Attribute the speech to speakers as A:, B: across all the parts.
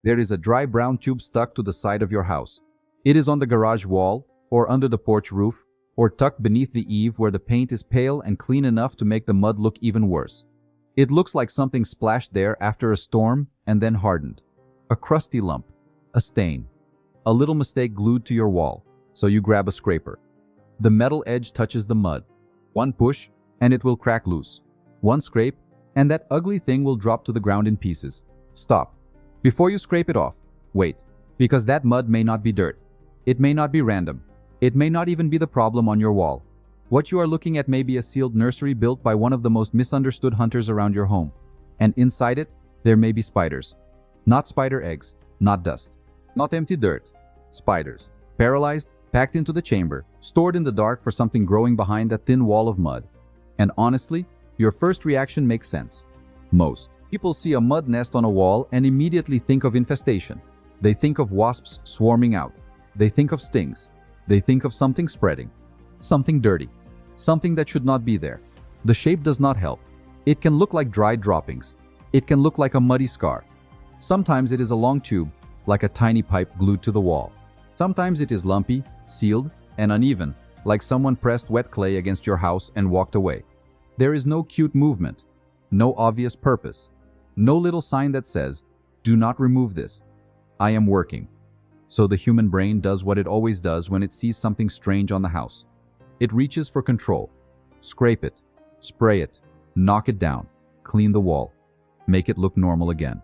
A: There is a dry brown tube stuck to the side of your house. It is on the garage wall, or under the porch roof, or tucked beneath the eave where the paint is pale and clean enough to make the mud look even worse. It looks like something splashed there after a storm and then hardened. A crusty lump, a stain, a little mistake glued to your wall, so you grab a scraper. The metal edge touches the mud. One push, and it will crack loose. One scrape, and that ugly thing will drop to the ground in pieces. Stop. Before you scrape it off, wait, because that mud may not be dirt. It may not be random. It may not even be the problem on your wall. What you are looking at may be a sealed nursery built by one of the most misunderstood hunters around your home. And inside it, there may be spiders. Not spider eggs, not dust, not empty dirt. Spiders, paralyzed, packed into the chamber, stored in the dark for something growing behind that thin wall of mud. And honestly, your first reaction makes sense. Most people see a mud nest on a wall and immediately think of infestation. They think of wasps swarming out. They think of stings. They think of something spreading. Something dirty. Something that should not be there. The shape does not help. It can look like dried droppings. It can look like a muddy scar. Sometimes it is a long tube, like a tiny pipe glued to the wall. Sometimes it is lumpy, sealed, and uneven, like someone pressed wet clay against your house and walked away. There is no cute movement, no obvious purpose, no little sign that says, "Do not remove this. I am working." So the human brain does what it always does when it sees something strange on the house. It reaches for control. Scrape it, spray it, knock it down, clean the wall, make it look normal again.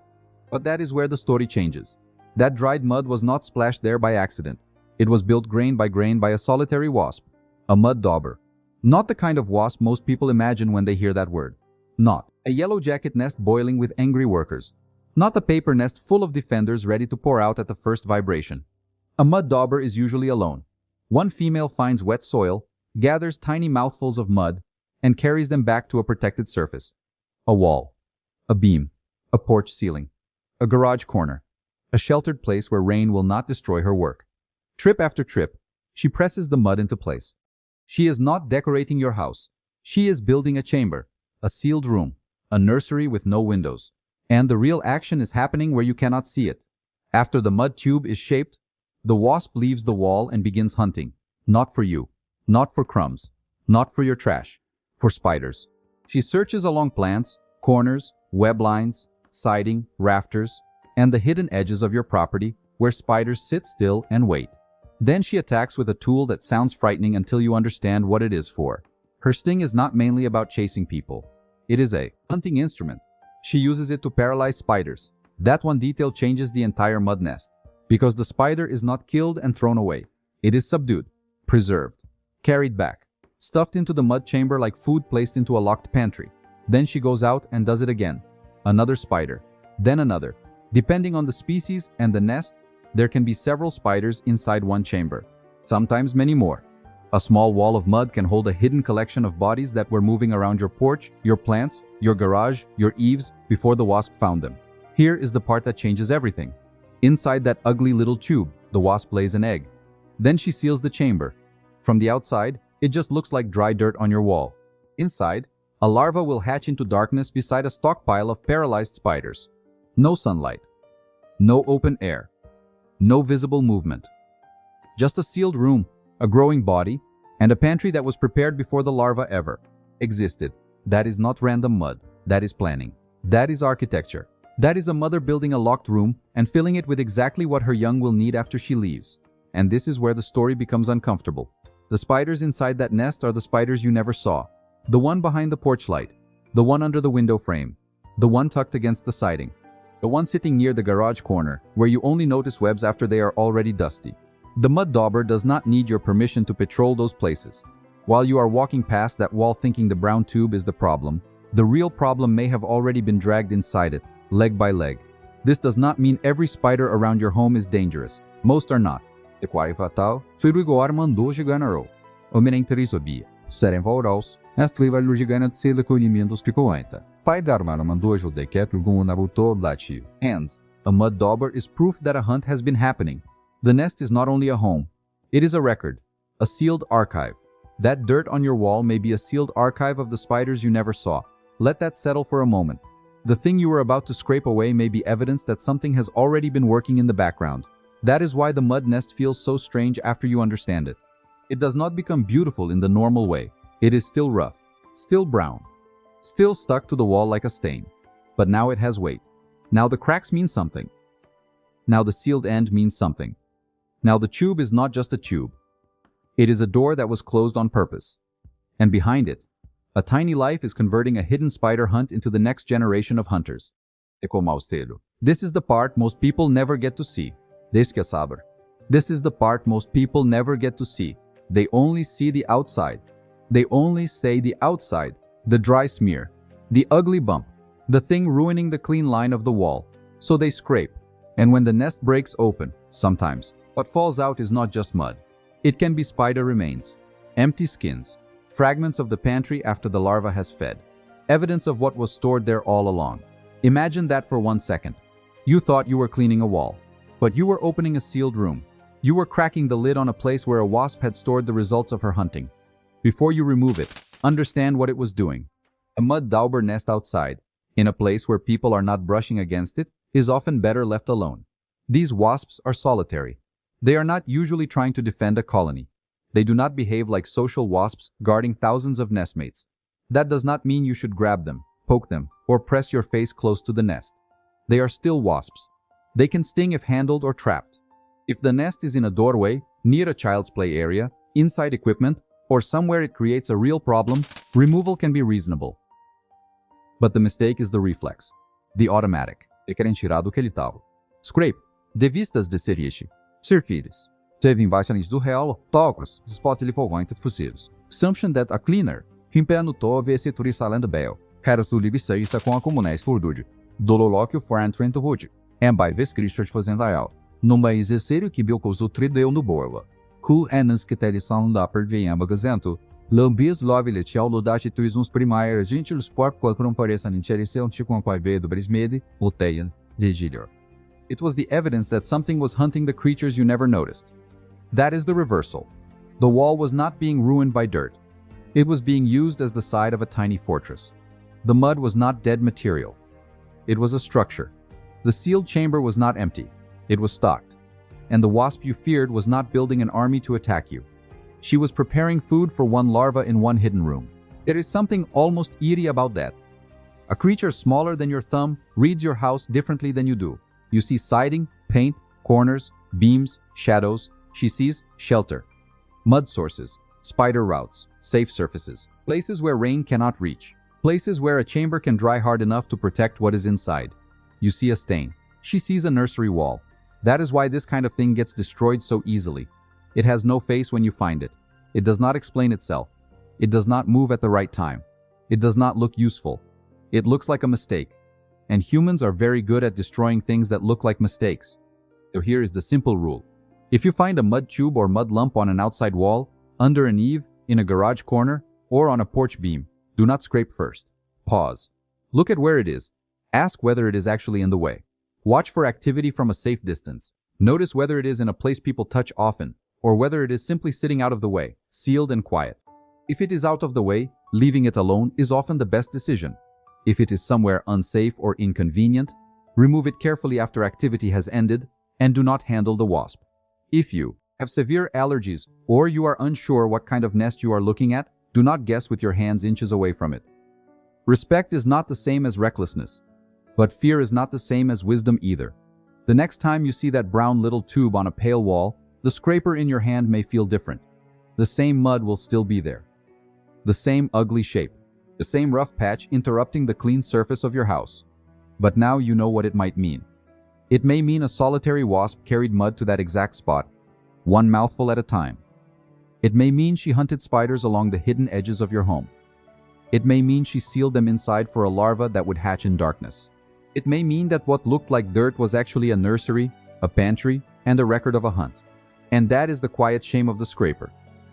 A: But that is where the story changes. That dried mud was not splashed there by accident. It was built grain by grain by a solitary wasp, a mud dauber. Not the kind of wasp most people imagine when they hear that word. Not a yellow jacket nest boiling with angry workers. Not a paper nest full of defenders ready to pour out at the first vibration. A mud dauber is usually alone. One female finds wet soil, gathers tiny mouthfuls of mud, and carries them back to a protected surface. A wall, a beam, a porch ceiling, a garage corner, a sheltered place where rain will not destroy her work. Trip after trip, she presses the mud into place. She is not decorating your house. She is building a chamber, a sealed room, a nursery with no windows. And the real action is happening where you cannot see it. After the mud tube is shaped, the wasp leaves the wall and begins hunting. Not for you, not for crumbs, not for your trash, for spiders. She searches along plants, corners, web lines, siding, rafters, and the hidden edges of your property where spiders sit still and wait. Then she attacks with a tool that sounds frightening until you understand what it is for. Her sting is not mainly about chasing people. It is a hunting instrument. She uses it to paralyze spiders. That one detail changes the entire mud nest. Because the spider is not killed and thrown away. It is subdued, preserved, carried back, stuffed into the mud chamber like food placed into a locked pantry. Then she goes out and does it again. Another spider, then another. Depending on the species and the nest, there can be several spiders inside one chamber. Sometimes many more. A small wall of mud can hold a hidden collection of bodies that were moving around your porch, your plants, your garage, your eaves before the wasp found them. Here is the part that changes everything. Inside that ugly little tube, the wasp lays an egg. Then she seals the chamber. From the outside, it just looks like dry dirt on your wall. Inside, a larva will hatch into darkness beside a stockpile of paralyzed spiders. No sunlight. No open air. No visible movement. Just a sealed room, a growing body, and a pantry that was prepared before the larva ever existed. That is not random mud. That is planning. That is architecture. That is a mother building a locked room and filling it with exactly what her young will need after she leaves. And this is where the story becomes uncomfortable. The spiders inside that nest are the spiders you never saw. The one behind the porch light. The one under the window frame. The one tucked against the siding. The one sitting near the garage corner, where you only notice webs after they are already dusty. The mud dauber does not need your permission to patrol those places. While you are walking past that wall thinking the brown tube is the problem, the real problem may have already been dragged inside it, leg by leg. This does not mean every spider around your home is dangerous. Most are not. The quarry fatal, Firigor mandou giganarou. O menenterisobia. Serem vauraus, Flivar gigana siliconimentos picoenta. Pai darmar mandojo de keplugum nabuto blati. Hands. A mud dauber is proof that a hunt has been happening. The nest is not only a home. It is a record. A sealed archive. That dirt on your wall may be a sealed archive of the spiders you never saw. Let that settle for a moment. The thing you are about to scrape away may be evidence that something has already been working in the background. That is why the mud nest feels so strange after you understand it. It does not become beautiful in the normal way. It is still rough, still brown, still stuck to the wall like a stain. But now it has weight. Now the cracks mean something. Now the sealed end means something. Now the tube is not just a tube. It is a door that was closed on purpose. And behind it, a tiny life is converting a hidden spider hunt into the next generation of hunters. This is the part most people never get to see. This is the part most people never get to see. They only see the outside. They only say the outside, the dry smear, the ugly bump, the thing ruining the clean line of the wall. So they scrape. And when the nest breaks open, sometimes, what falls out is not just mud. It can be spider remains, empty skins, fragments of the pantry after the larva has fed, evidence of what was stored there all along. Imagine that for 1 second. You thought you were cleaning a wall, but you were opening a sealed room. You were cracking the lid on a place where a wasp had stored the results of her hunting. Before you remove it, understand what it was doing. A mud Dauber nest outside, in a place where people are not brushing against it, is often better left alone. These wasps are solitary. They are not usually trying to defend a colony. They do not behave like social wasps guarding thousands of nestmates. That does not mean you should grab them, poke them, or press your face close to the nest. They are still wasps. They can sting if handled or trapped. If the nest is in a doorway, near a child's play area, inside equipment, or somewhere it creates a real problem, removal can be reasonable. But the mistake is the reflex, the automatic. Scrape. Devistas de seriche. Surfires. Teve embaixo do real, tocos, spot ele fogões fusilos. Assumption that a cleaner, himpeano to vese turisalando bel. Heras do live seisa com a comunais furdude. Dololóquio for Trent Wood. And by ves Christchurch fazendo real. Numa exercício que bilcos o trideu no borla. Cool enans que teleção da per viamba gazento. Lambis love letial ludate tuis uns primaire gentiles porp qualquer pareça nintereção chico com do brismede, luteia, de gilhor. It was the evidence that something was hunting the creatures you never noticed. That is the reversal. The wall was not being ruined by dirt. It was being used as the side of a tiny fortress. The mud was not dead material. It was a structure. The sealed chamber was not empty. It was stocked. And the wasp you feared was not building an army to attack you. She was preparing food for one larva in one hidden room. There is something almost eerie about that. A creature smaller than your thumb reads your house differently than you do. You see siding, paint, corners, beams, shadows. She sees shelter, mud sources, spider routes, safe surfaces, places where rain cannot reach, places where a chamber can dry hard enough to protect what is inside. You see a stain. She sees a nursery wall. That is why this kind of thing gets destroyed so easily. It has no face when you find it. It does not explain itself. It does not move at the right time. It does not look useful. It looks like a mistake. And humans are very good at destroying things that look like mistakes. So here is the simple rule. If you find a mud tube or mud lump on an outside wall, under an eave, in a garage corner, or on a porch beam, do not scrape first. Pause. Look at where it is. Ask whether it is actually in the way. Watch for activity from a safe distance. Notice whether it is in a place people touch often, or whether it is simply sitting out of the way, sealed and quiet. If it is out of the way, leaving it alone is often the best decision. If it is somewhere unsafe or inconvenient, remove it carefully after activity has ended, and do not handle the wasp. If you have severe allergies or you are unsure what kind of nest you are looking at, do not guess with your hands inches away from it. Respect is not the same as recklessness, but fear is not the same as wisdom either. The next time you see that brown little tube on a pale wall, the scraper in your hand may feel different. The same mud will still be there. The same ugly shape. The same rough patch interrupting the clean surface of your house. But now you know what it might mean. It may mean a solitary wasp carried mud to that exact spot, one mouthful at a time. It may mean she hunted spiders along the hidden edges of your home. It may mean she sealed them inside for a larva that would hatch in darkness. It may mean that what looked like dirt was actually a nursery, a pantry, and a record of a hunt. And that is the quiet shame of the scraper.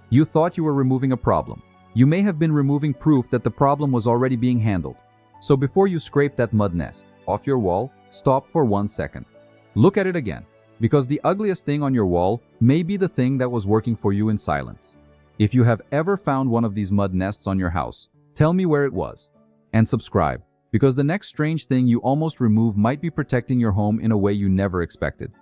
A: You thought you were removing a problem. You may have been removing proof that the problem was already being handled. So before you scrape that mud nest off your wall, stop for 1 second. Look at it again, because the ugliest thing on your wall may be the thing that was working for you in silence. If you have ever found one of these mud nests on your house, tell me where it was. And subscribe, because the next strange thing you almost remove might be protecting your home in a way you never expected.